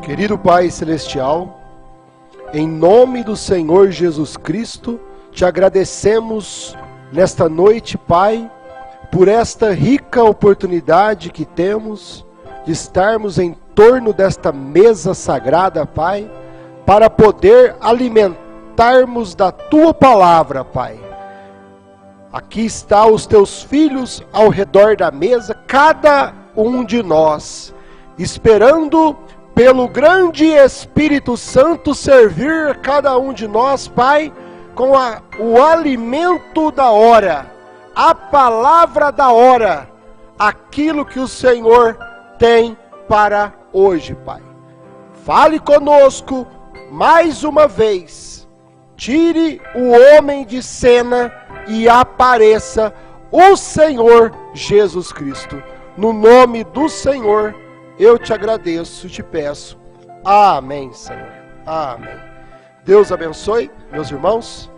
Querido Pai Celestial, em nome do Senhor Jesus Cristo, te agradecemos nesta noite, Pai, por esta rica oportunidade que temos de estarmos em torno desta mesa sagrada, Pai, para poder alimentarmos da Tua Palavra, Pai. Aqui está os Teus filhos ao redor da mesa, cada um de nós, esperando pelo grande Espírito Santo servir cada um de nós, Pai, com o alimento da hora, a palavra da hora, aquilo que o Senhor tem para hoje, Pai. Fale conosco mais uma vez, tire o homem de cena e apareça o Senhor Jesus Cristo. No nome do Senhor, eu te agradeço e te peço. Amém, Senhor. Amém. Deus abençoe, meus irmãos.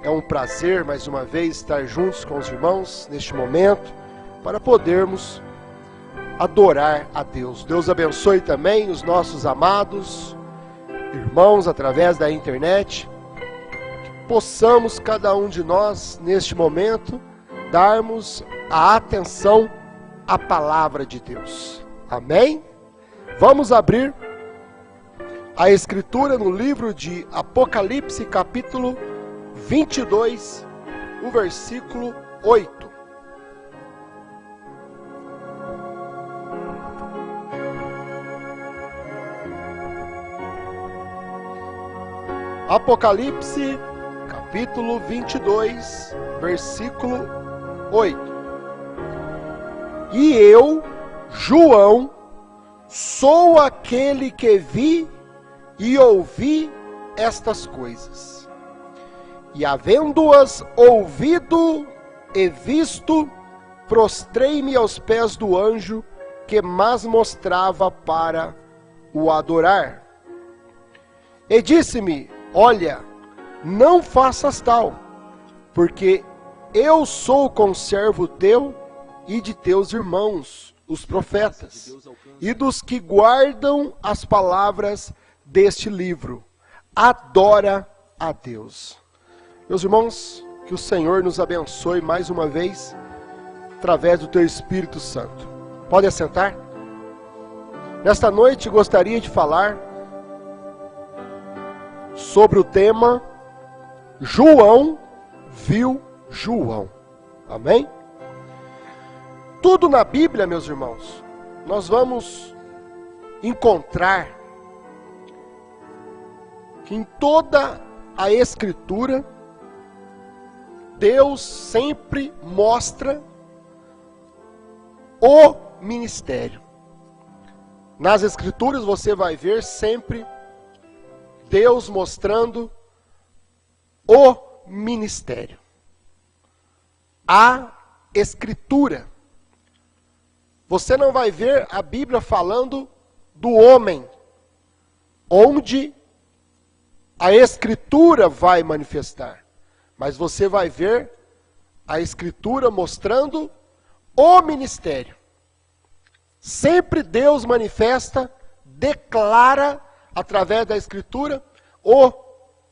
É um prazer, mais uma vez, estar juntos com os irmãos neste momento, para podermos adorar a Deus. Deus abençoe também os nossos amados irmãos através da internet. Que possamos, cada um de nós, neste momento, darmos a atenção à palavra de Deus. Amém? Vamos abrir a Escritura no livro de Apocalipse, capítulo 22, o versículo 8. Apocalipse, capítulo 22, versículo 8. E eu, João, sou aquele que vi e ouvi estas coisas. E havendo-as ouvido e visto, prostrei-me aos pés do anjo que mas mostrava para o adorar. E disse-me: olha, não faças tal, porque eu sou conservo teu e de teus irmãos, os profetas, e dos que guardam as palavras deste livro. Adora a Deus. Meus irmãos, que o Senhor nos abençoe mais uma vez, através do teu Espírito Santo. Pode assentar? Nesta noite gostaria de falar sobre o tema João viu João. Amém? Tudo na Bíblia, meus irmãos, nós vamos encontrar que em toda a Escritura, Deus sempre mostra o ministério. Nas Escrituras você vai ver sempre Deus mostrando o ministério. A Escritura. Você não vai ver a Bíblia falando do homem, onde a Escritura vai manifestar. Mas você vai ver a Escritura mostrando o ministério. Sempre Deus manifesta, declara, através da Escritura, o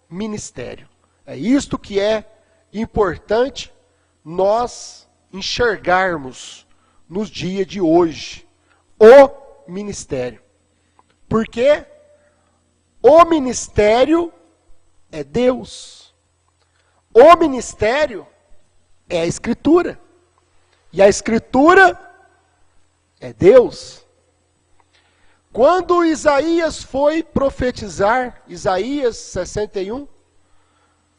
ministério. É isto que é importante nós enxergarmos nos dias de hoje, o ministério. Porque o ministério é Deus. O ministério é a Escritura. E a Escritura é Deus. Quando Isaías foi profetizar, Isaías 61,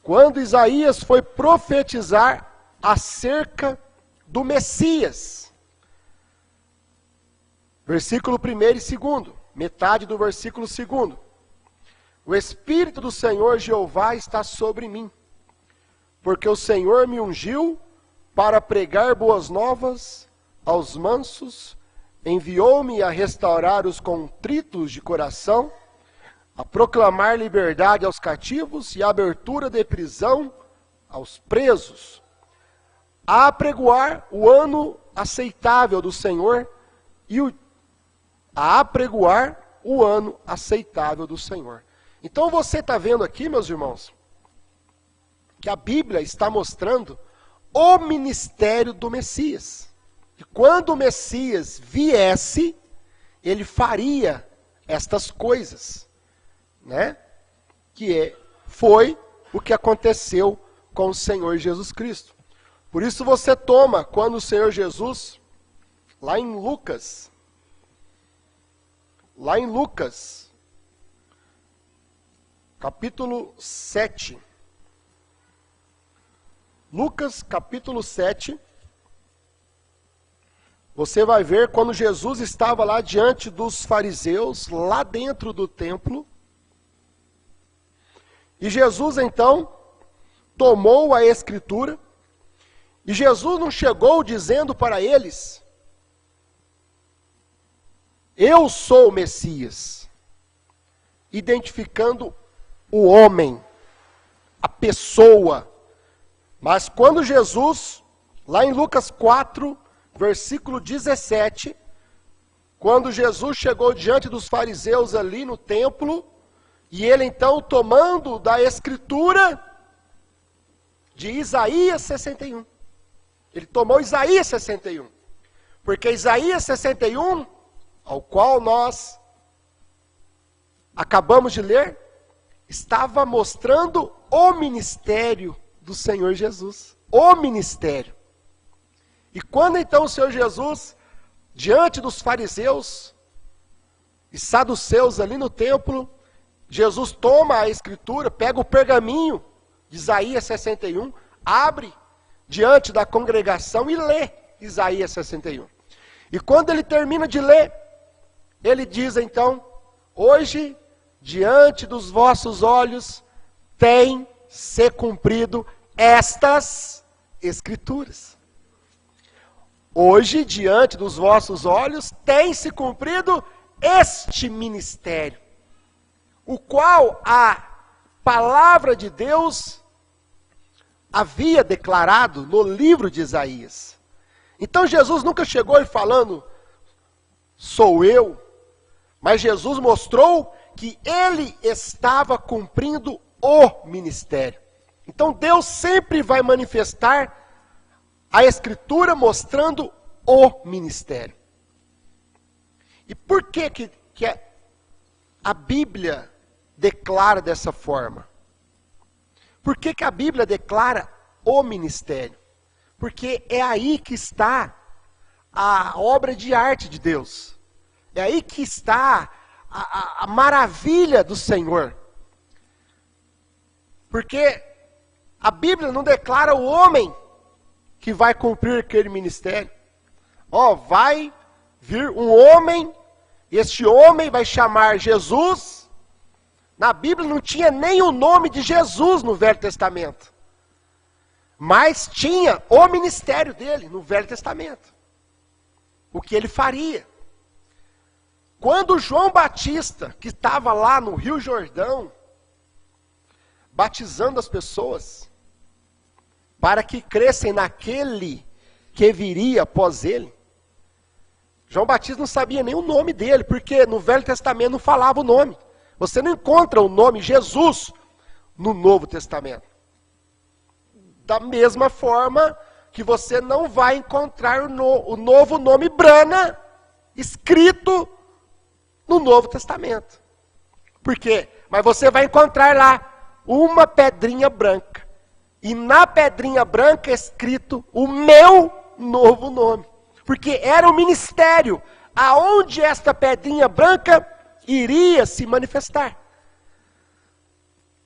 quando Isaías foi profetizar acerca do Messias, versículo 1 e 2, metade do versículo 2. O Espírito do Senhor Jeová está sobre mim, porque o Senhor me ungiu para pregar boas novas aos mansos, enviou-me a restaurar os contritos de coração, a proclamar liberdade aos cativos e abertura de prisão aos presos, a apregoar o ano aceitável do Senhor e a apregoar o ano aceitável do Senhor. Então você está vendo aqui, meus irmãos, que a Bíblia está mostrando o ministério do Messias. E quando o Messias viesse, ele faria estas coisas, né? Foi o que aconteceu com o Senhor Jesus Cristo. Por isso você toma, quando o Senhor Jesus, lá em Lucas, capítulo 7, Lucas capítulo 7, você vai ver quando Jesus estava lá diante dos fariseus, lá dentro do templo, e Jesus então tomou a escritura, e Jesus não chegou dizendo para eles: eu sou o Messias, identificando o homem, a pessoa. Mas quando Jesus, lá em Lucas 4, versículo 17, quando Jesus chegou diante dos fariseus ali no templo, e ele então tomando da escritura de Isaías 61. Ele tomou Isaías 61. Porque Isaías 61, ao qual nós acabamos de ler, estava mostrando o ministério do Senhor Jesus. O ministério. E quando então o Senhor Jesus, diante dos fariseus e saduceus ali no templo, Jesus toma a escritura, pega o pergaminho de Isaías 61, abre diante da congregação e lê Isaías 61. E quando ele termina de ler, ele diz então: hoje, diante dos vossos olhos, tem se cumprido estas escrituras. Hoje, diante dos vossos olhos, tem se cumprido este ministério, o qual a palavra de Deus havia declarado no livro de Isaías. Então Jesus nunca chegou e falando, sou eu, mas Jesus mostrou que ele estava cumprindo o ministério. Então Deus sempre vai manifestar a Escritura mostrando o ministério. E por que a Bíblia declara dessa forma? Por que a Bíblia declara o ministério? Porque é aí que está a obra de arte de Deus. É aí que está a maravilha do Senhor. Porque a Bíblia não declara o homem que vai cumprir aquele ministério. Vai vir um homem, este homem vai chamar Jesus. Na Bíblia não tinha nem o nome de Jesus no Velho Testamento. Mas tinha o ministério dele no Velho Testamento. O que ele faria. Quando João Batista, que estava lá no Rio Jordão, batizando as pessoas, para que crescem naquele que viria após ele, João Batista não sabia nem o nome dele, porque no Velho Testamento não falava o nome. Você não encontra o nome Jesus no Novo Testamento. Da mesma forma que você não vai encontrar o novo nome Brana escrito no Novo Testamento. Por quê? Mas você vai encontrar lá uma pedrinha branca. E na pedrinha branca é escrito o meu novo nome. Porque era o ministério aonde esta pedrinha branca iria se manifestar.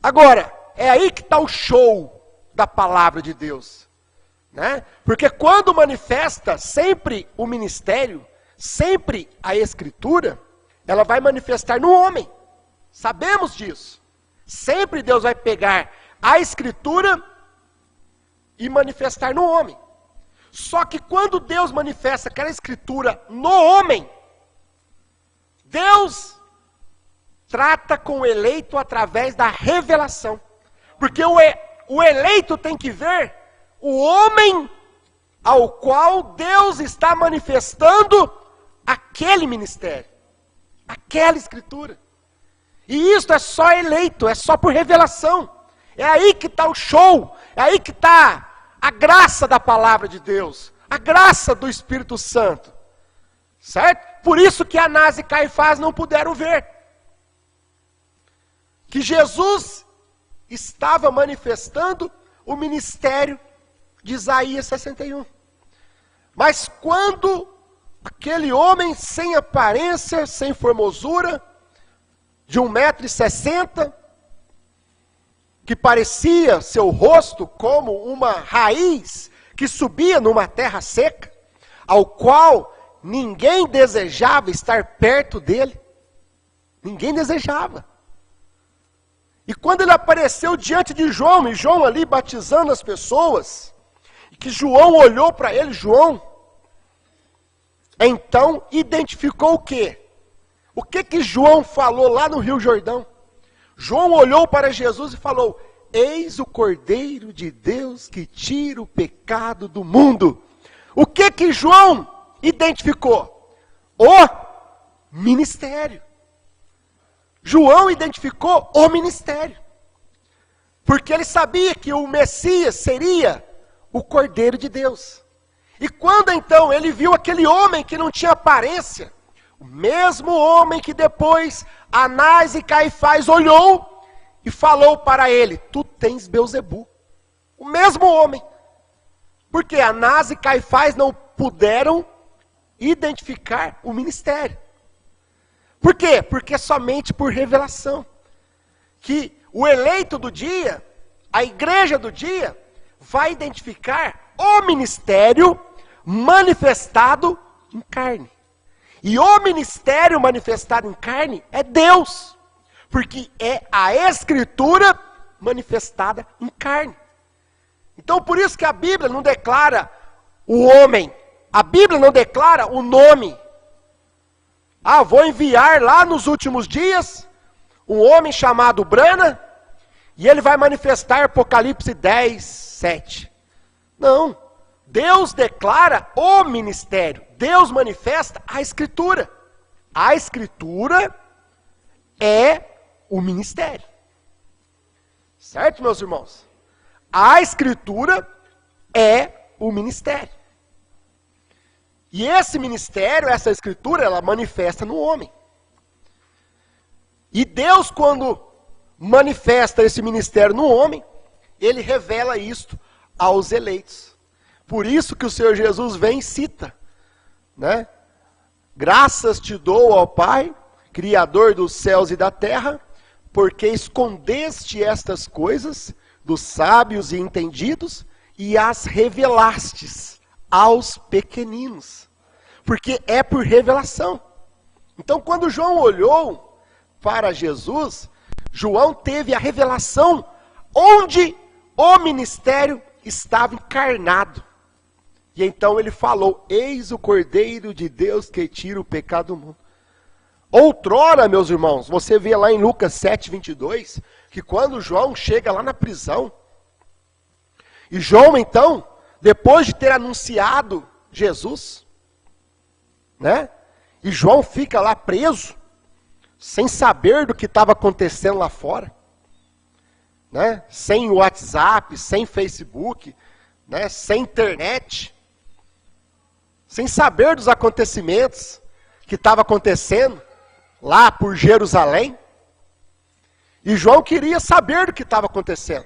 Agora, é aí que está o show da palavra de Deus, né? Porque quando manifesta sempre o ministério, sempre a escritura, ela vai manifestar no homem. Sabemos disso. Sempre Deus vai pegar a escritura e manifestar no homem. Só que quando Deus manifesta aquela escritura no homem, Deus trata com o eleito através da revelação. Porque o eleito tem que ver o homem ao qual Deus está manifestando aquele ministério. Aquela escritura. E isso é só eleito, é só por revelação. É aí que está o show, é aí que está a graça da palavra de Deus, a graça do Espírito Santo. Certo? Por isso que Anás e Caifás não puderam ver. Que Jesus estava manifestando o ministério de Isaías 61. Mas quando aquele homem sem aparência, sem formosura, de 1,60 m, que parecia seu rosto como uma raiz que subia numa terra seca, ao qual ninguém desejava estar perto dele. Ninguém desejava. E quando ele apareceu diante de João, e João ali batizando as pessoas, e que João olhou para ele, João, então identificou o quê? O que João falou lá no Rio Jordão? João olhou para Jesus e falou: eis o Cordeiro de Deus que tira o pecado do mundo. O que João identificou? O ministério. João identificou o ministério. Porque ele sabia que o Messias seria o Cordeiro de Deus. E quando então ele viu aquele homem que não tinha aparência, o mesmo homem que depois Anás e Caifás olhou e falou para ele: tu tens Beelzebu. O mesmo homem. Porque Anás e Caifás não puderam identificar o ministério. Por quê? Porque somente por revelação. Que o eleito do dia, a igreja do dia, vai identificar o ministério manifestado em carne. E o ministério manifestado em carne é Deus. Porque é a escritura manifestada em carne. Então por isso que a Bíblia não declara o homem. A Bíblia não declara o nome. Ah, vou enviar lá nos últimos dias um homem chamado Brana, e ele vai manifestar Apocalipse 10, 7. Não. Deus declara o ministério. Deus manifesta a escritura. A escritura é o ministério. Certo, meus irmãos? A escritura é o ministério. E esse ministério, essa escritura, ela manifesta no homem. E Deus, quando manifesta esse ministério no homem, ele revela isto aos eleitos. Por isso que o Senhor Jesus vem e cita, né? Graças te dou, ó Pai, Criador dos céus e da terra, porque escondeste estas coisas dos sábios e entendidos e as revelastes aos pequeninos. Porque é por revelação. Então, quando João olhou para Jesus, João teve a revelação onde o ministério estava encarnado. E então ele falou: eis o Cordeiro de Deus que tira o pecado do mundo. Outrora, meus irmãos, você vê lá em Lucas 7, 22, que quando João chega lá na prisão, e João então, depois de ter anunciado Jesus, né? E João fica lá preso, sem saber do que estava acontecendo lá fora, né? Sem WhatsApp, sem Facebook, né? Sem internet, sem saber dos acontecimentos que estavam acontecendo lá por Jerusalém. E João queria saber do que estava acontecendo.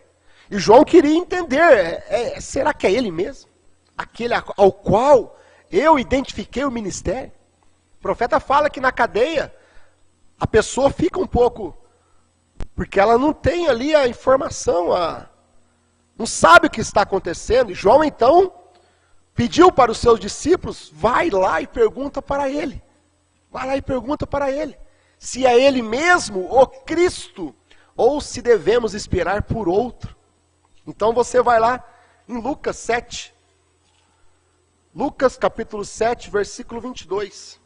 E João queria entender, será que é ele mesmo? Aquele ao qual eu identifiquei o ministério? O profeta fala que na cadeia a pessoa fica um pouco, porque ela não tem ali a informação, não sabe o que está acontecendo. E João então pediu para os seus discípulos: vai lá e pergunta para ele. Vai lá e pergunta para ele se é ele mesmo o Cristo, ou se devemos esperar por outro. Então você vai lá em Lucas 7. Lucas capítulo 7, versículo 22.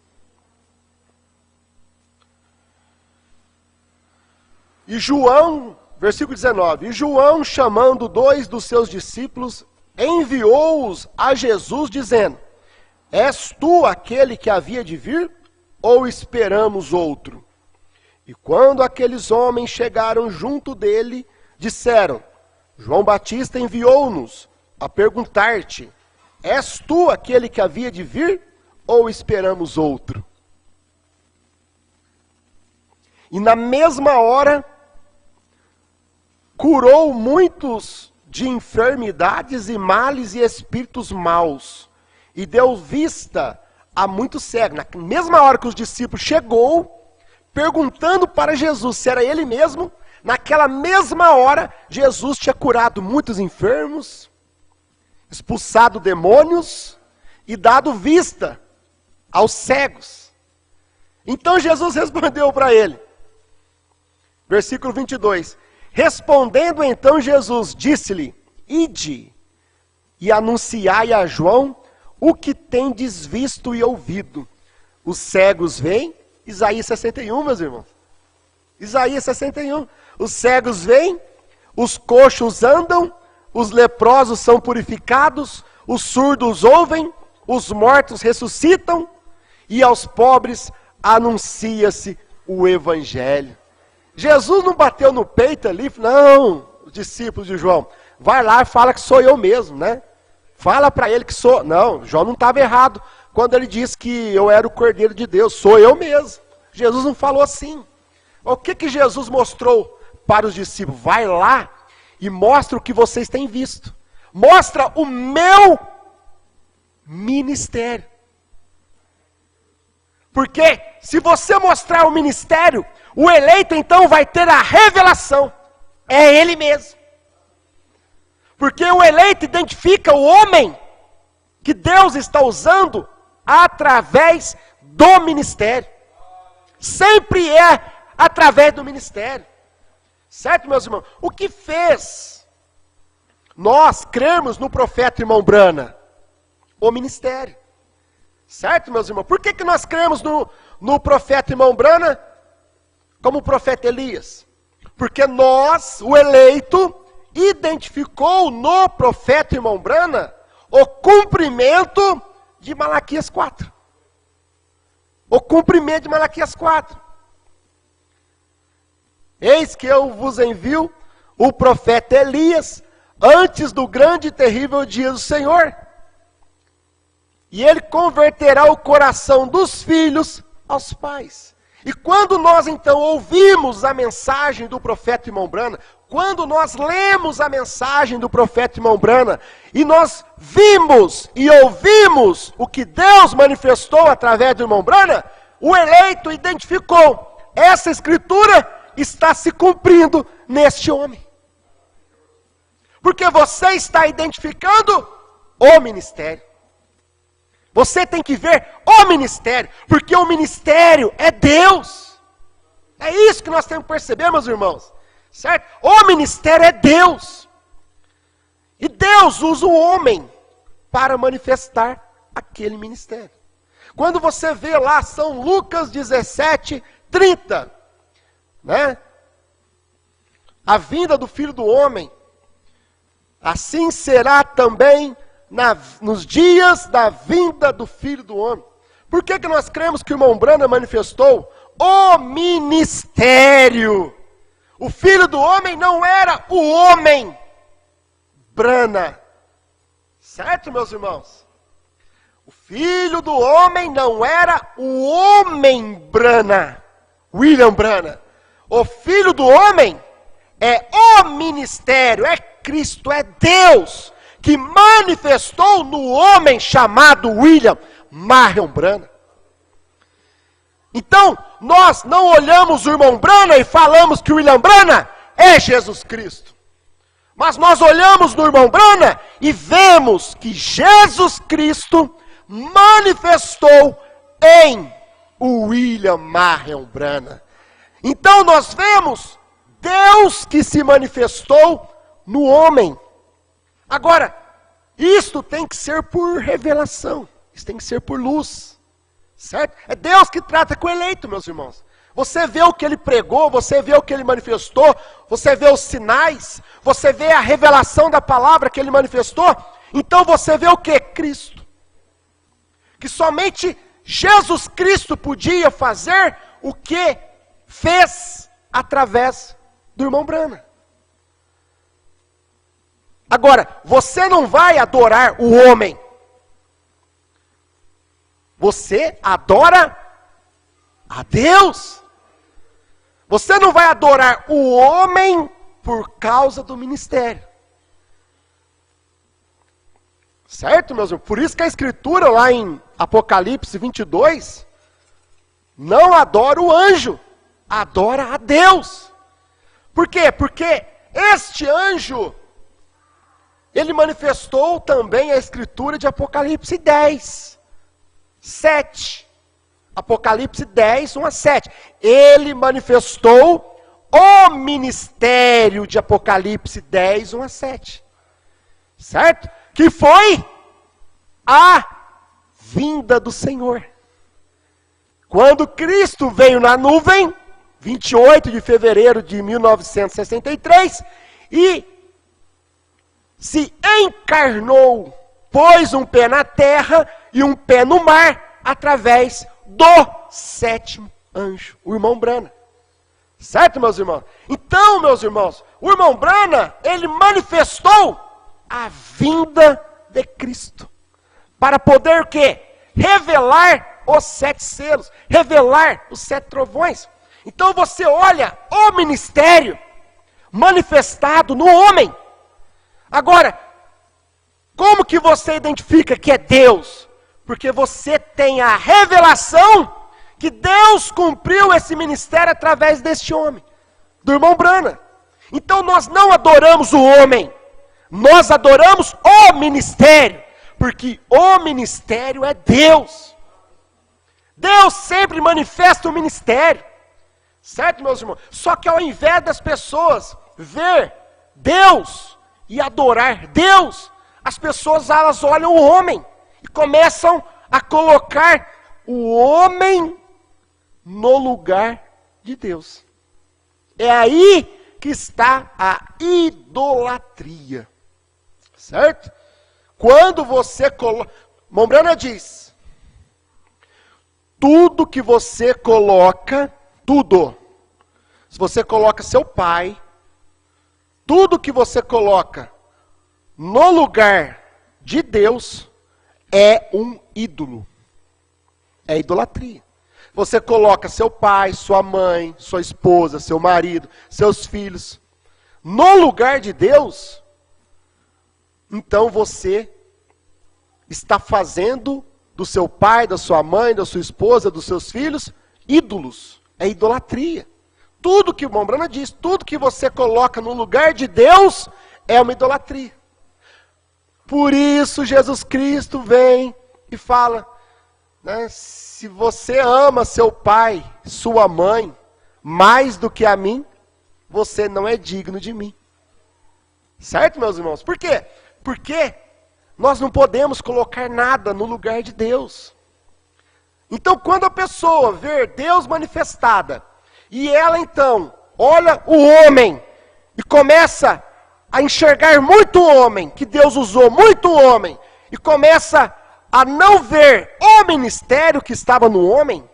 E João, versículo 19. E João, chamando 2 dos seus discípulos, enviou-os a Jesus, dizendo: és tu aquele que havia de vir? ou esperamos outro? E quando aqueles homens chegaram junto dele, disseram: João Batista enviou-nos a perguntar-te: és tu aquele que havia de vir, ou esperamos outro? E na mesma hora, curou muitos de enfermidades e males e espíritos maus, e deu vista a muitos cegos. Na mesma hora que os discípulos chegou, perguntando para Jesus se era ele mesmo, naquela mesma hora, Jesus tinha curado muitos enfermos, expulsado demônios e dado vista aos cegos. Então Jesus respondeu para ele, versículo 22, respondendo então Jesus, disse-lhe: ide e anunciai a João o que tendes visto e ouvido. Os cegos veem, Isaías 61, meus irmãos. Isaías 61. Os cegos veem, os coxos andam, os leprosos são purificados, os surdos ouvem, os mortos ressuscitam, e aos pobres anuncia-se o evangelho. Jesus não bateu no peito ali, não, os discípulos de João, vai lá e fala que sou eu mesmo, né? Fala para ele que sou. Não, João não estava errado quando ele disse que eu era o Cordeiro de Deus, sou eu mesmo. Jesus não falou assim. O que Jesus mostrou para os discípulos? Vai lá e mostra o que vocês têm visto. Mostra o meu ministério. Porque se você mostrar o ministério, o eleito então vai ter a revelação. É ele mesmo. Porque o eleito identifica o homem que Deus está usando através do ministério. Sempre é através do ministério. Certo, meus irmãos? O que fez nós crermos no profeta irmão Brana? O ministério. Certo, meus irmãos? Por que nós cremos no profeta irmão Brana como o profeta Elias? Porque nós, o eleito, identificou no profeta irmão Brana o cumprimento de Malaquias 4. O cumprimento de Malaquias 4. Eis que eu vos envio o profeta Elias antes do grande e terrível dia do Senhor. E ele converterá o coração dos filhos aos pais. E quando nós então ouvimos a mensagem do profeta irmão Brana, quando nós lemos a mensagem do profeta irmão Brana, e nós vimos e ouvimos o que Deus manifestou através do irmão Brana, o eleito identificou, essa escritura está se cumprindo neste homem. Porque você está identificando o ministério. Você tem que ver o ministério, porque o ministério é Deus. É isso que nós temos que perceber, meus irmãos. Certo? O ministério é Deus. E Deus usa o homem para manifestar aquele ministério. Quando você vê lá São Lucas 17, 30, né? A vinda do Filho do Homem, assim será também nos dias da vinda do Filho do Homem. Por que nós cremos que o irmão Brana manifestou o ministério? O Filho do Homem não era o homem Brana. Certo, meus irmãos? O Filho do Homem não era o homem Brana, William Brana. O Filho do Homem é o ministério, é Cristo, é Deus, que manifestou no homem chamado William Marion Brana. Então, nós não olhamos o irmão Brana e falamos que o William Brana é Jesus Cristo. Mas nós olhamos no irmão Brana e vemos que Jesus Cristo manifestou em o William Marion Brana. Então nós vemos Deus que se manifestou no homem. Agora, isto tem que ser por revelação, isso tem que ser por luz, certo? É Deus que trata com o eleito, meus irmãos. Você vê o que ele pregou, você vê o que ele manifestou, você vê os sinais, você vê a revelação da palavra que ele manifestou, então você vê o que? Cristo. Que somente Jesus Cristo podia fazer o que fez através do irmão Brana. Agora, você não vai adorar o homem. Você adora a Deus. Você não vai adorar o homem por causa do ministério. Certo, meus irmãos? Por isso que a Escritura lá em Apocalipse 22, não adora o anjo, adora a Deus. Por quê? Porque este anjo, ele manifestou também a Escritura de Apocalipse 10, 7. Apocalipse 10, 1 a 7. Ele manifestou o ministério de Apocalipse 10, 1 a 7. Certo? Que foi a vinda do Senhor. Quando Cristo veio na nuvem, 28 de fevereiro de 1963, e se encarnou, pôs um pé na terra e um pé no mar, através do sétimo anjo, o irmão Brana. Certo, meus irmãos? Então, meus irmãos, o irmão Brana, ele manifestou a vinda de Cristo. Para poder o quê? Revelar os 7 selos, revelar os 7 trovões. Então você olha o ministério manifestado no homem. Agora, como que você identifica que é Deus? Porque você tem a revelação que Deus cumpriu esse ministério através deste homem, do irmão Brana. Então nós não adoramos o homem, nós adoramos o ministério, porque o ministério é Deus. Deus sempre manifesta o ministério, certo, meus irmãos? Só que ao invés das pessoas ver Deus e adorar Deus, as pessoas elas olham o homem e começam a colocar o homem no lugar de Deus. É aí que está a idolatria. Certo? Quando você coloca... Mombrana diz, tudo que você coloca, tudo. Se você coloca seu pai, tudo que você coloca no lugar de Deus, é um ídolo. É idolatria. Você coloca seu pai, sua mãe, sua esposa, seu marido, seus filhos, no lugar de Deus, então você está fazendo do seu pai, da sua mãe, da sua esposa, dos seus filhos, ídolos. É idolatria. Tudo que o Mombrana diz, tudo que você coloca no lugar de Deus, é uma idolatria. Por isso Jesus Cristo vem e fala, né, se você ama seu pai, sua mãe, mais do que a mim, você não é digno de mim. Certo, meus irmãos? Por quê? Porque nós não podemos colocar nada no lugar de Deus. Então, quando a pessoa vê Deus manifestada, e ela então olha o homem, e começa a enxergar muito homem, que Deus usou muito homem, e começa a não ver o ministério que estava no homem,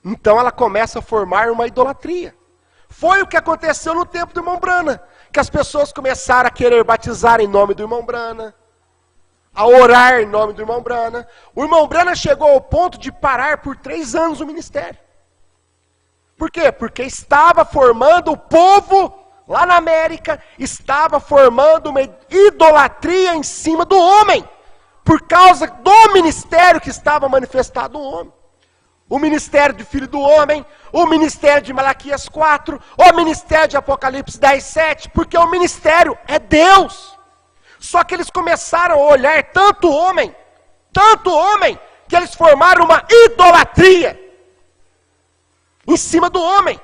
então ela começa a formar uma idolatria. Foi o que aconteceu no tempo do irmão Brana, que as pessoas começaram a querer batizar em nome do irmão Brana, a orar em nome do irmão Brana. O irmão Brana chegou ao ponto de parar por 3 anos o ministério. Por quê? Porque estava formando o povo lá na América, estava formando uma idolatria em cima do homem, por causa do ministério que estava manifestado no homem. O ministério do Filho do Homem, o ministério de Malaquias 4, o ministério de Apocalipse 10, 7, porque o ministério é Deus. Só que eles começaram a olhar tanto homem, que eles formaram uma idolatria em cima do homem.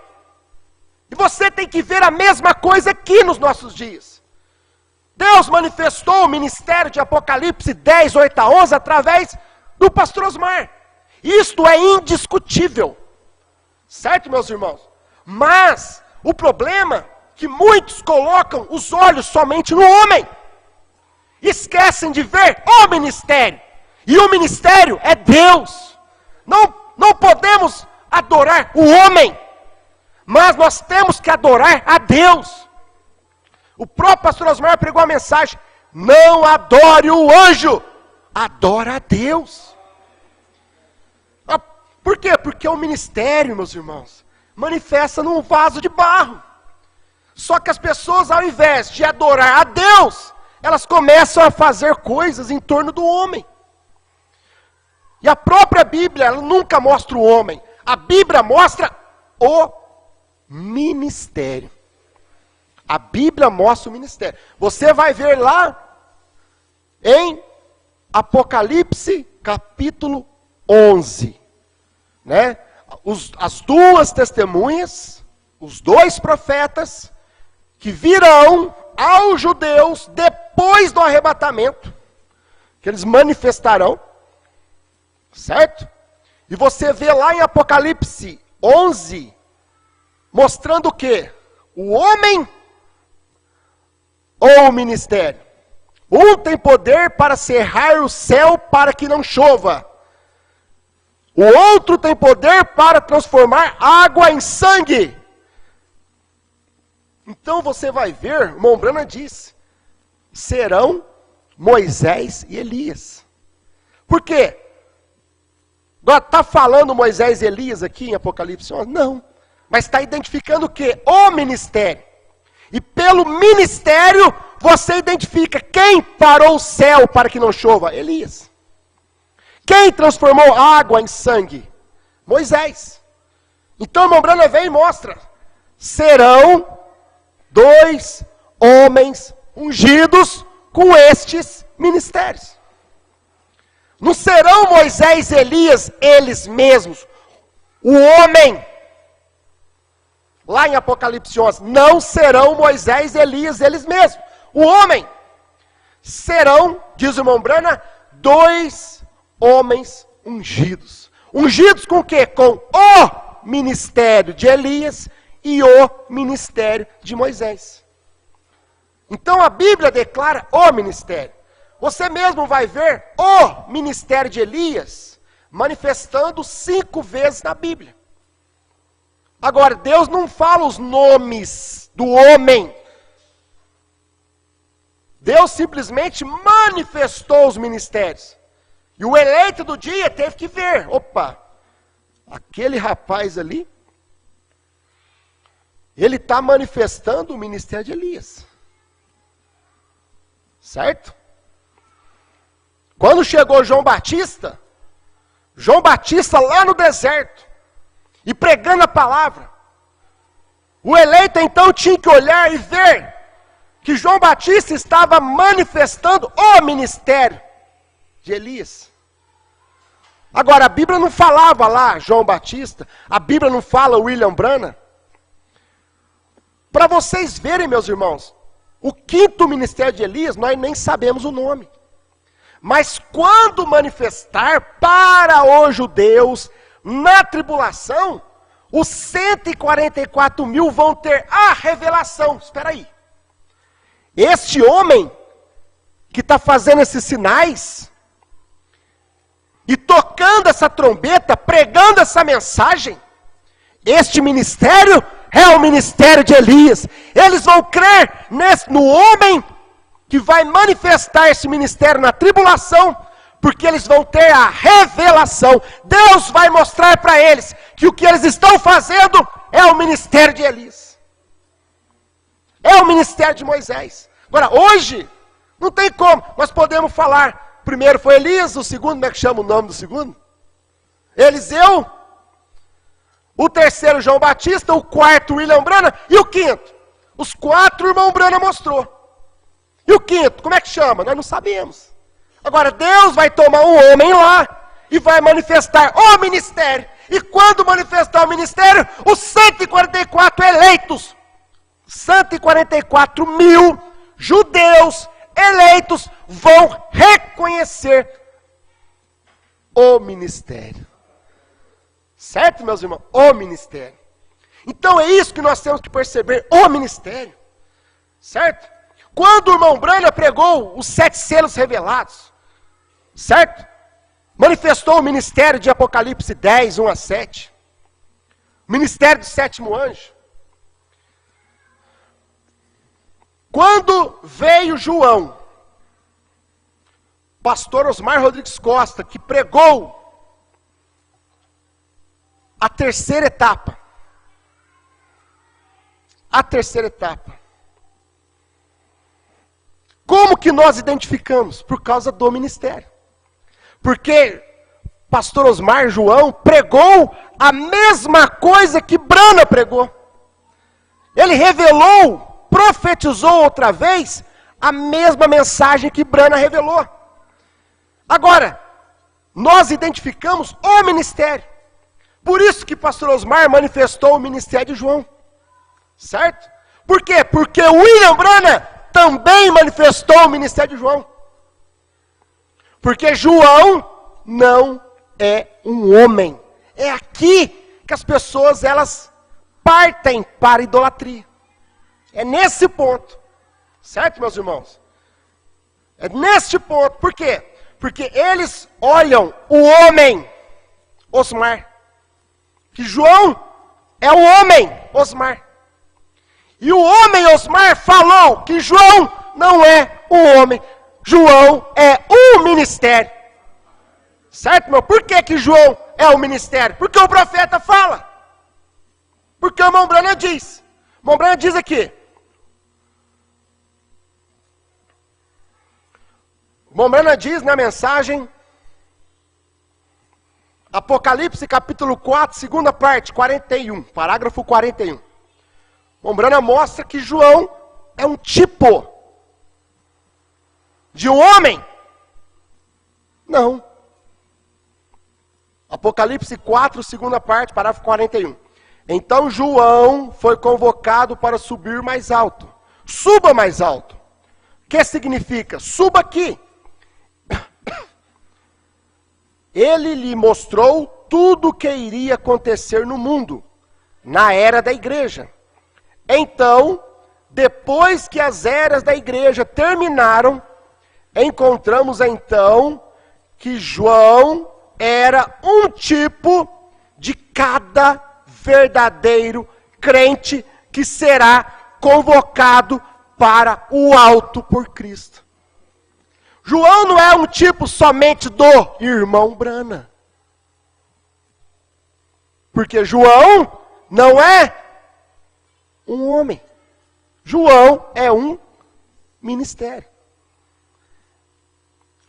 E você tem que ver a mesma coisa aqui nos nossos dias. Deus manifestou o ministério de Apocalipse 10, 8 a 11, através do pastor Osmar. Isto é indiscutível. Certo, meus irmãos? Mas o problema é que muitos colocam os olhos somente no homem. Esquecem de ver o ministério. E o ministério é Deus. Não podemos adorar o homem, mas nós temos que adorar a Deus. O próprio pastor Osmar pregou a mensagem: não adore o anjo, adora a Deus. Por quê? Porque o ministério, meus irmãos, manifesta num vaso de barro. Só que as pessoas, ao invés de adorar a Deus, elas começam a fazer coisas em torno do homem. E a própria Bíblia, ela nunca mostra o homem. A Bíblia mostra o ministério. A Bíblia mostra o ministério. Você vai ver lá em Apocalipse capítulo 11. Né? As duas testemunhas, os dois profetas, que virão aos judeus depois do arrebatamento, que eles manifestarão, certo? E você vê lá em Apocalipse 11, mostrando o quê? O homem ou o ministério? Um tem poder para cerrar o céu para que não chova. O outro tem poder para transformar água em sangue. Então você vai ver, o irmão Branham diz, serão Moisés e Elias. Por quê? Agora está falando Moisés e Elias aqui em Apocalipse 11? Não. Mas está identificando o quê? O ministério. E pelo ministério você identifica quem parou o céu para que não chova? Elias. Quem transformou água em sangue? Moisés. Então o irmão Branham vem e mostra. Serão 2 homens ungidos com estes ministérios. Não serão Moisés e Elias eles mesmos. O homem. Lá em Apocalipse 11. Não serão Moisés e Elias eles mesmos. O homem. Serão, diz o irmão Branham, 2 homens ungidos. Ungidos com o quê? Com o ministério de Elias e o ministério de Moisés. Então a Bíblia declara o ministério. Você mesmo vai ver o ministério de Elias manifestando 5 vezes na Bíblia. Agora, Deus não fala os nomes do homem. Deus simplesmente manifestou os ministérios. E o eleito do dia teve que ver. Opa, aquele rapaz ali, ele está manifestando o ministério de Elias. Certo? Quando chegou João Batista lá no deserto, e pregando a palavra, o eleito então tinha que olhar e ver que João Batista estava manifestando o ministério de Elias. Agora, a Bíblia não falava lá João Batista, a Bíblia não fala William Branham. Para vocês verem, meus irmãos, o 5º ministério de Elias, nós nem sabemos o nome. Mas quando manifestar para os judeus na tribulação, os 144 mil vão ter a revelação. Espera aí. Este homem que está fazendo esses sinais e tocando essa trombeta, pregando essa mensagem, este ministério é o ministério de Elias. Eles vão crer no homem que vai manifestar esse ministério na tribulação, porque eles vão ter a revelação. Deus vai mostrar para eles que o que eles estão fazendo é o ministério de Elias. É o ministério de Moisés. Agora, hoje, não tem como. Nós podemos falar, o primeiro foi Elias, o segundo, como é que chama o nome do segundo? Eliseu. O terceiro, João Batista. O quarto, William Branham. E o quinto? Os 4 o irmão Branham mostrou. E o quinto, como é que chama? Nós não sabemos. Agora, Deus vai tomar um homem lá e vai manifestar o ministério. E quando manifestar o ministério, os 144 eleitos, 144 mil judeus eleitos vão reconhecer o ministério. Certo, meus irmãos? O ministério. Então é isso que nós temos que perceber, o ministério. Certo? Quando o irmão Branham pregou os 7 selos revelados, certo? manifestou o ministério de Apocalipse 10, 1 a 7. O ministério do sétimo anjo. Quando veio João, pastor Osmar Rodrigues Costa, que pregou a terceira etapa. A terceira etapa. Como que nós identificamos? Por causa do ministério. Porque pastor Osmar João pregou a mesma coisa que Brana pregou. Ele revelou, profetizou outra vez a mesma mensagem que Brana revelou. Agora, nós identificamos o ministério. Por isso que pastor Osmar manifestou o ministério de João. Certo? Por quê? Porque William Brana também manifestou o ministério de João. Porque João não é um homem. É aqui que as pessoas, elas partem para a idolatria. É nesse ponto. Certo, meus irmãos? É neste ponto. Por quê? Porque eles olham o homem, Osmar. Que João é o homem, Osmar. E o homem Osmar falou que João não é um homem. João é um ministério. Certo, meu? Por que João é um ministério? Porque o profeta fala. Porque o irmão Brana diz. O irmão Brana diz aqui. O irmão Brana diz na mensagem, Apocalipse capítulo 4, segunda parte, 41, parágrafo 41. O irmão Brana mostra que João é um tipo de um homem. Não. Apocalipse 4, segunda parte, parágrafo 41. Então João foi convocado para subir mais alto. Suba mais alto. O que significa? Suba aqui. Ele lhe mostrou tudo o que iria acontecer no mundo, na era da igreja. Então, depois que as eras da igreja terminaram, encontramos então que João era um tipo de cada verdadeiro crente que será convocado para o alto por Cristo. João não é um tipo somente do irmão Brana. Porque João não é um homem. João é um ministério.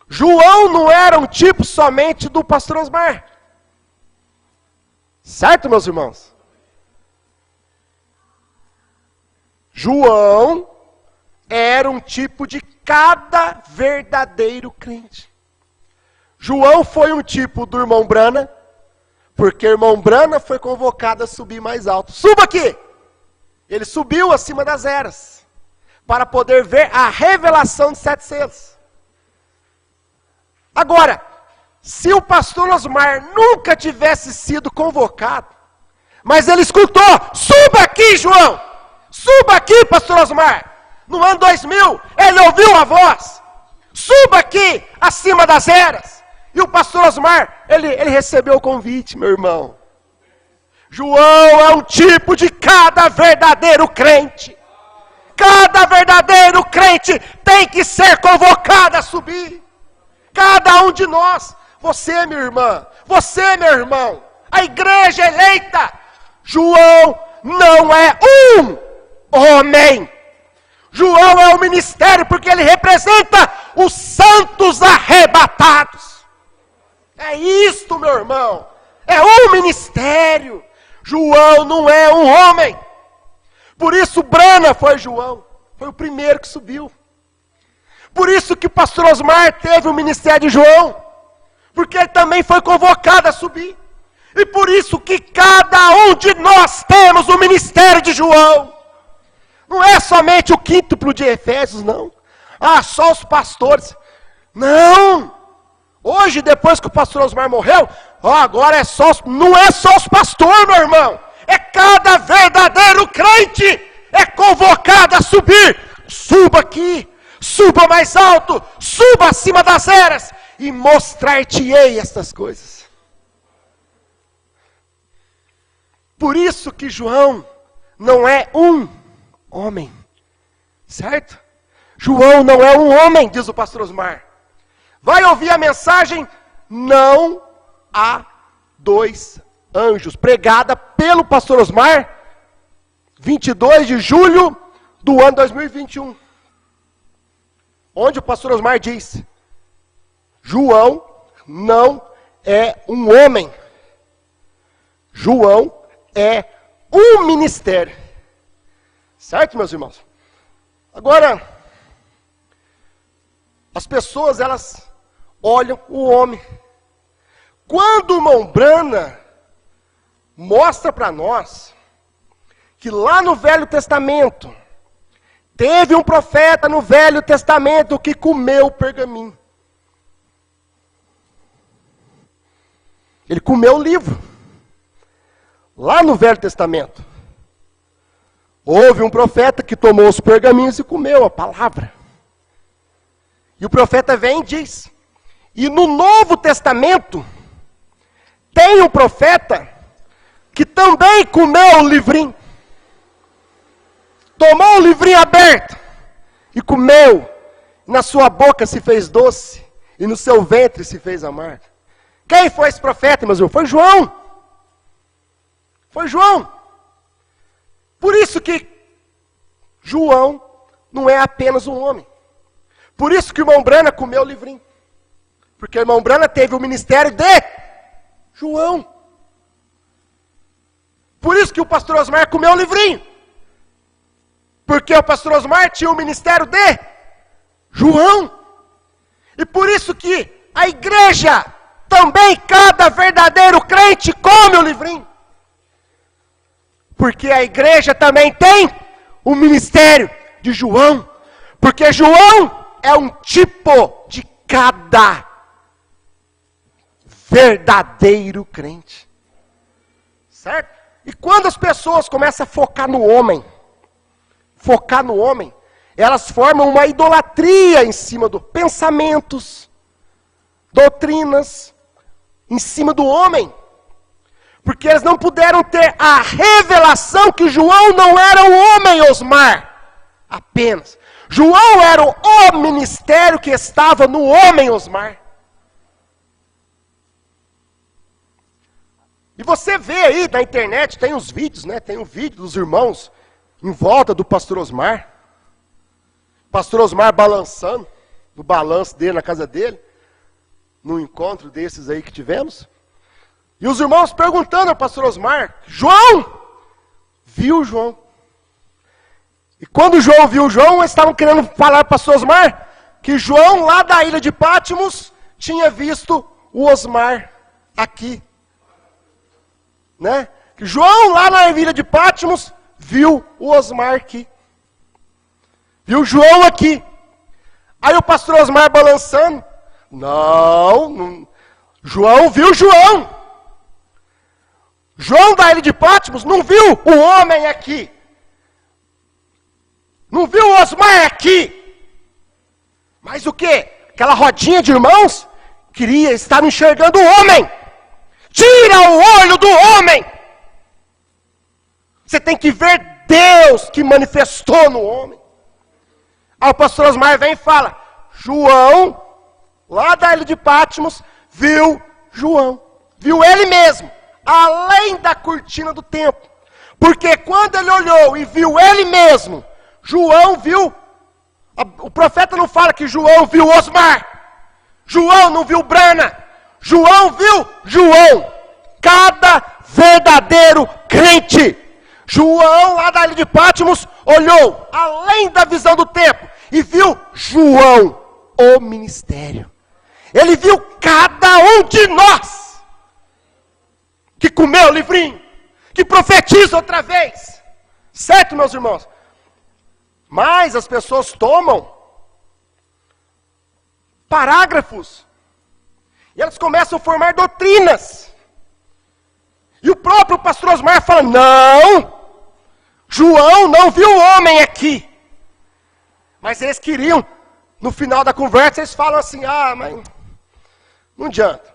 João não era um tipo somente do pastor Osmar. Certo, meus irmãos? João era um tipo de cada verdadeiro crente. João foi um tipo do irmão Brana, porque o irmão Brana foi convocado a subir mais alto. Suba aqui! Ele subiu acima das eras, para poder ver a revelação de 7 selos. Agora, se o pastor Osmar nunca tivesse sido convocado, mas ele escutou, suba aqui, João! Suba aqui, pastor Osmar! No ano 2000, ele ouviu a voz, suba aqui, acima das eras. E o pastor Osmar, ele recebeu o convite, meu irmão. João é um tipo de cada verdadeiro crente. Cada verdadeiro crente tem que ser convocado a subir. Cada um de nós, você, minha irmã, você, meu irmão, a igreja eleita. João não é um homem. João é um ministério porque ele representa os santos arrebatados. É isto, meu irmão. É um ministério. João não é um homem. Por isso Brana foi João. Foi o primeiro que subiu. Por isso que o pastor Osmar teve o ministério de João. Porque ele também foi convocado a subir. E por isso que cada um de nós temos o ministério de João. Não é somente o quíntuplo de Efésios, não. Ah, só os pastores. Não. Hoje, depois que o pastor Osmar morreu, agora não é só os pastores, meu irmão. É cada verdadeiro crente. É convocado a subir. Suba aqui. Suba mais alto. Suba acima das eras. e mostrar-te-ei estas coisas. Por isso que João não é um homem, certo? João não é um homem, diz o pastor Osmar. Vai ouvir a mensagem, não há dois anjos, pregada pelo pastor Osmar, 22 de julho do ano 2021. Onde o pastor Osmar diz, João não é um homem. João é um ministério. Certo, meus irmãos? Agora, as pessoas, elas olham o homem. Quando o irmão Brana mostra para nós que lá no Velho Testamento, teve um profeta no Velho Testamento que comeu o pergaminho. Ele comeu o livro. Lá no Velho Testamento. Houve um profeta que tomou os pergaminhos e comeu a palavra. E o profeta vem e diz. E no Novo Testamento, tem um profeta que também comeu o livrinho. Tomou o livrinho aberto e comeu. Na sua boca se fez doce e no seu ventre se fez amargo. Quem foi esse profeta, meus irmãos? Foi João. Foi João. Por isso que João não é apenas um homem. Por isso que o irmão Brana comeu o livrinho. Porque o irmão Brana teve o ministério de João. Por isso que o pastor Osmar comeu o livrinho. Porque o pastor Osmar tinha o ministério de João. E por isso que a igreja, também cada verdadeiro crente come o livrinho. Porque a igreja também tem o ministério de João. Porque João é um tipo de cada verdadeiro crente. Certo? E quando as pessoas começam a focar no homem, elas formam uma idolatria em cima dos pensamentos, doutrinas, em cima do homem. Porque eles não puderam ter a revelação que João não era um homem, Osmar, apenas. João era o ministério que estava no homem, Osmar. E você vê aí na internet, tem os vídeos, né? Tem um vídeo dos irmãos em volta do pastor Osmar. Pastor Osmar balançando, no balanço dele, na casa dele, num encontro desses aí que tivemos. E os irmãos perguntando ao pastor Osmar, João? Viu João? E quando João viu João, eles estavam querendo falar para o pastor Osmar, que João lá da ilha de Pátimos, tinha visto o Osmar aqui. Né? Que João lá na ilha de Pátimos, viu o Osmar aqui. Viu João aqui. Aí o pastor Osmar balançando. Não. João viu João. João da ilha de Pátimos não viu o homem aqui. Não viu o Osmar aqui. Mas o quê? Aquela rodinha de irmãos queria estar enxergando o homem. Tira o olho do homem. Você tem que ver Deus que manifestou no homem. Aí o pastor Osmar vem e fala, João, lá da ilha de Pátimos, viu João. Viu ele mesmo, além da cortina do templo. Porque quando ele olhou e viu ele mesmo, João viu, o profeta não fala que João viu Osmar. João não viu Brana. João viu João. Cada verdadeiro crente. João, lá da ilha de Pátimos, olhou além da visão do templo e viu João, o ministério. Ele viu cada um de nós que comeu o livrinho, que profetiza outra vez. Certo, meus irmãos? Mas as pessoas tomam parágrafos e elas começam a formar doutrinas. E o próprio pastor Osmar fala, não, João não viu o homem aqui. Mas eles queriam, no final da conversa, eles falam assim, mas Não adianta.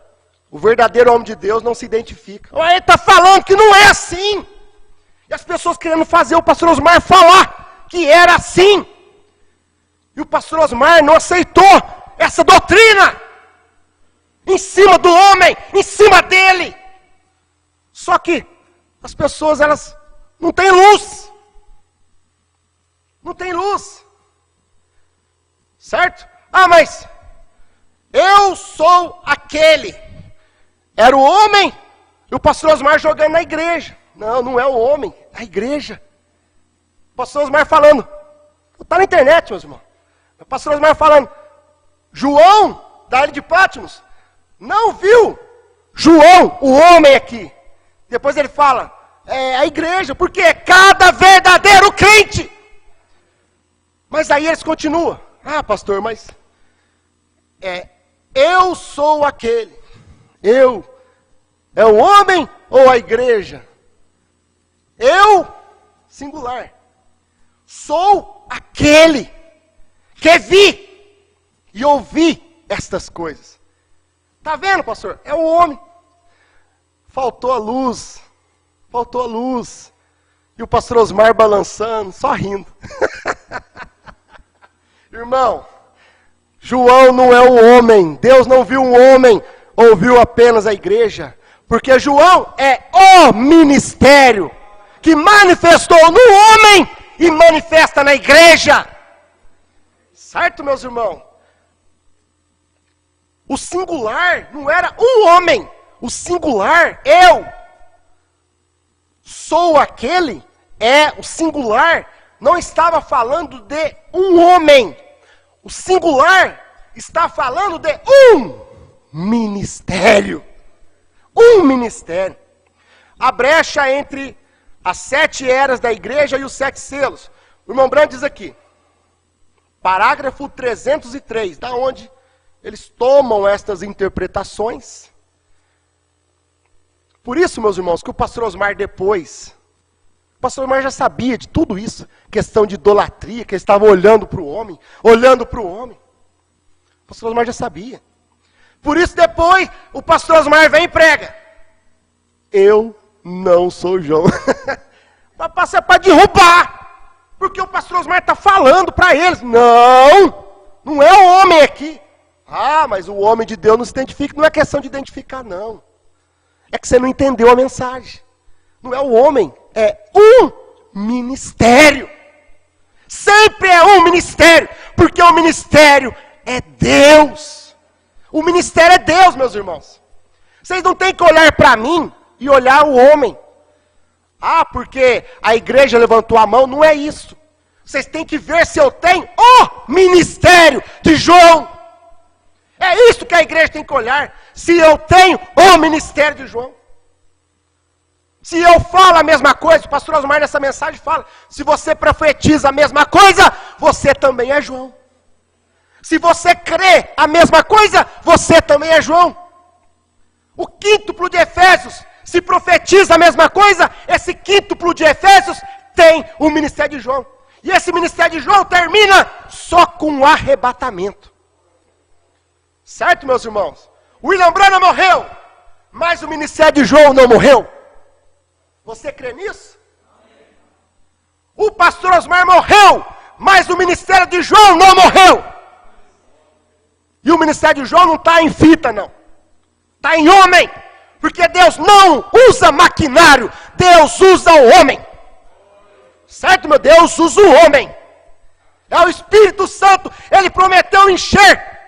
O verdadeiro homem de Deus não se identifica. Ele está falando que não é assim. E as pessoas querendo fazer o pastor Osmar falar que era assim. E o pastor Osmar não aceitou essa doutrina. Em cima do homem, em cima dele. Só que as pessoas, elas não têm luz. Não tem luz. Certo? Ah, mas eu sou aquele. Era o homem e o pastor Osmar jogando na igreja. Não, não é o homem, é a igreja. O pastor Osmar falando. Está na internet, meus irmãos. O pastor Osmar falando. João, da ilha de Patmos, não viu João, o homem aqui. Depois ele fala, é a igreja, porque é cada verdadeiro crente. Mas aí eles continuam. Ah, pastor, mas eu sou aquele. Eu. É o homem ou a igreja? Eu, singular. Sou aquele que vi e ouvi estas coisas. Está vendo, pastor? É o homem. Faltou a luz. Faltou a luz. E o pastor Osmar balançando, só rindo. Irmão, João não é o homem. Deus não viu um homem, ouviu apenas a igreja. Porque João é o ministério que manifestou no homem e manifesta na igreja. Certo, meus irmãos? O singular não era um homem. O singular, eu. Sou aquele, o singular não estava falando de um homem. O singular está falando de um ministério. Um ministério. A brecha entre as 7 eras da igreja e os 7 selos. O irmão Branco diz aqui, parágrafo 303, da onde eles tomam estas interpretações. Por isso, meus irmãos, que o pastor Osmar depois, o pastor Osmar já sabia de tudo isso, questão de idolatria, que eles estavam olhando para o homem. O pastor Osmar já sabia. Por isso depois, o pastor Osmar vem e prega. Eu não sou João. Vai passar para derrubar. Porque o pastor Osmar está falando para eles. Não é o homem aqui. Ah, mas o homem de Deus não se identifica. Não é questão de identificar, não. É que você não entendeu a mensagem. Não é o homem, é um ministério. Sempre é um ministério. Porque o ministério é Deus. O ministério é Deus, meus irmãos. Vocês não têm que olhar para mim e olhar o homem. Ah, porque a igreja levantou a mão. Não é isso. Vocês têm que ver se eu tenho o ministério de João. É isso que a igreja tem que olhar. Se eu tenho o ministério de João. Se eu falo a mesma coisa, o pastor Osmar nessa mensagem fala, se você profetiza a mesma coisa, você também é João. Se você crê a mesma coisa, você também é João. O quíntuplo de Efésios, se profetiza a mesma coisa, esse quíntuplo de Efésios tem o ministério de João. E esse ministério de João termina só com um arrebatamento. Certo, meus irmãos? William Branham morreu, mas o ministério de João não morreu. Você crê nisso? O pastor Osmar morreu, mas o ministério de João não morreu. E o ministério de João não está em fita, não. Está em homem. Porque Deus não usa maquinário, Deus usa o homem. Certo, meu Deus usa o homem. É o Espírito Santo, ele prometeu encher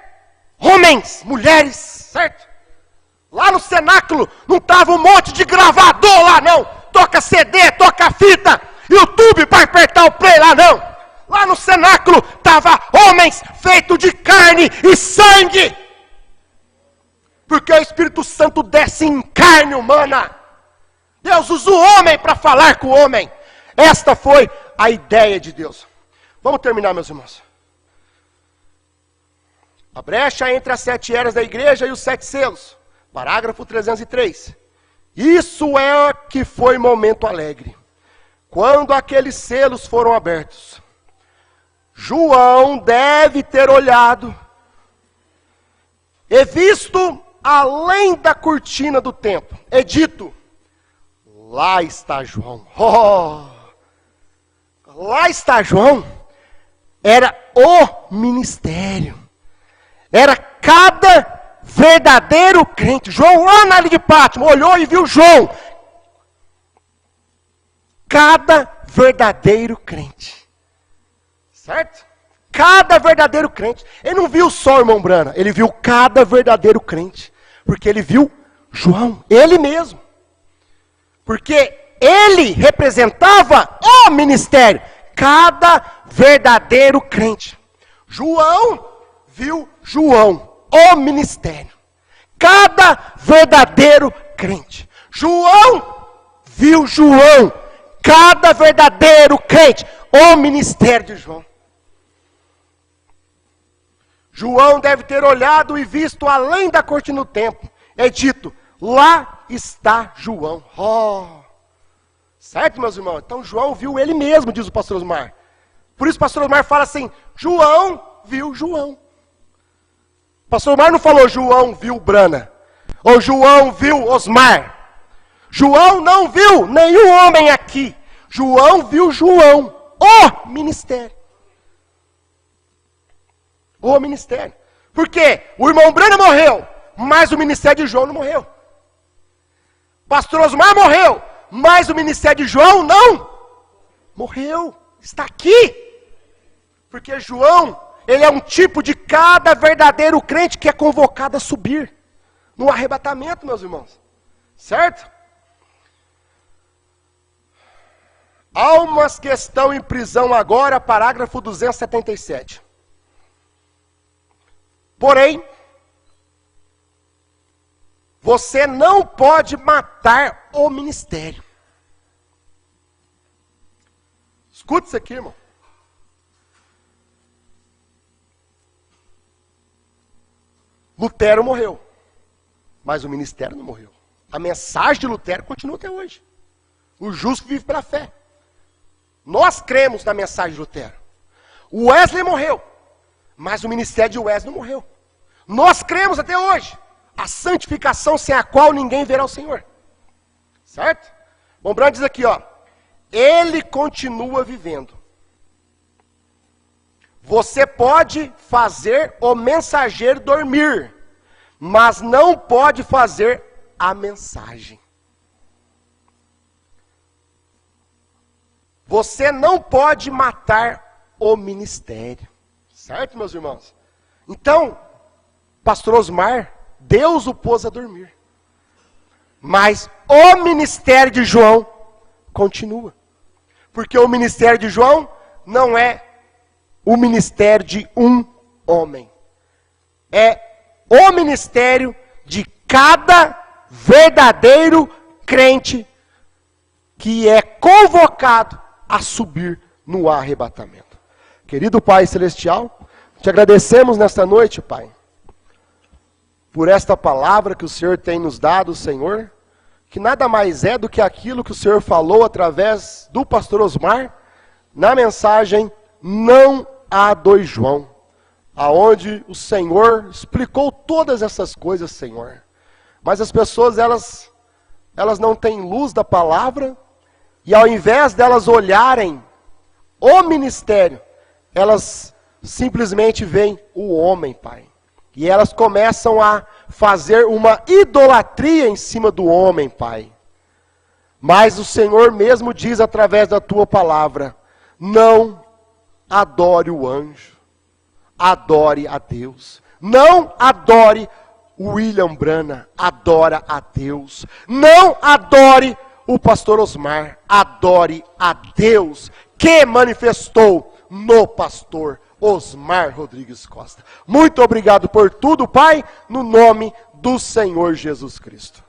homens, mulheres, certo? Lá no cenáculo não estava um monte de gravador lá, não. Toca CD, toca fita, YouTube para apertar o play lá, não. Lá no cenáculo estava homens feitos de carne e sangue. Porque o Espírito Santo desce em carne humana. Deus usa o homem para falar com o homem. Esta foi a ideia de Deus. Vamos terminar, meus irmãos. A brecha entre as 7 eras da igreja e os 7 selos. Parágrafo 303. Isso é que foi momento alegre. Quando aqueles selos foram abertos. João deve ter olhado e visto além da cortina do templo, é dito: lá está João. Oh, lá está João. Era o ministério. Era cada verdadeiro crente. João lá na ilha de Pátmos olhou e viu João. Cada verdadeiro crente. Certo? Cada verdadeiro crente. Ele não viu só o irmão Brana, ele viu cada verdadeiro crente. Porque ele viu João, ele mesmo. Porque ele representava o ministério. Cada verdadeiro crente. João viu João, o ministério. Cada verdadeiro crente. João viu João. Cada verdadeiro crente. O ministério de João. João deve ter olhado e visto além da cortina do templo. É dito: lá está João. Oh. Certo, meus irmãos? Então João viu ele mesmo, diz o pastor Osmar. Por isso o pastor Osmar fala assim: João viu João. O pastor Osmar não falou João viu Brana. Ou João viu Osmar. João não viu nenhum homem aqui. João viu João. O ministério. O ministério. Por quê? O irmão Brana morreu, mas o ministério de João não morreu. Pastor Osmar morreu, mas o ministério de João não morreu. Está aqui. Porque João, ele é um tipo de cada verdadeiro crente que é convocado a subir no arrebatamento, meus irmãos. Certo? Almas que estão em prisão agora, parágrafo 277. Porém, você não pode matar o ministério. Escuta isso aqui, irmão. Lutero morreu, mas o ministério não morreu. A mensagem de Lutero continua até hoje. O justo vive pela fé. Nós cremos na mensagem de Lutero. O Wesley morreu, mas o ministério de Wesley não morreu. Nós cremos até hoje. A santificação sem a qual ninguém verá o Senhor. Certo? Bom, Brando diz aqui, ó. Ele continua vivendo. Você pode fazer o mensageiro dormir, mas não pode fazer a mensagem. Você não pode matar o ministério. Certo, meus irmãos? Então, pastor Osmar, Deus o pôs a dormir. Mas o ministério de João continua. Porque o ministério de João não é o ministério de um homem. É o ministério de cada verdadeiro crente que é convocado a subir no arrebatamento. Querido Pai Celestial, te agradecemos nesta noite, Pai, por esta palavra que o Senhor tem nos dado, Senhor, que nada mais é do que aquilo que o Senhor falou através do pastor Osmar, na mensagem Não há dois João, aonde o Senhor explicou todas essas coisas, Senhor. Mas as pessoas, elas não têm luz da palavra, e ao invés delas olharem o ministério, elas simplesmente veem o homem, Pai. E elas começam a fazer uma idolatria em cima do homem, Pai. Mas o Senhor mesmo diz através da tua palavra: não adore o anjo, adore a Deus. Não adore o William Brana, adora a Deus. Não adore o pastor Osmar, adore a Deus, que manifestou no pastor Osmar Rodrigues Costa. Muito obrigado por tudo, Pai, no nome do Senhor Jesus Cristo.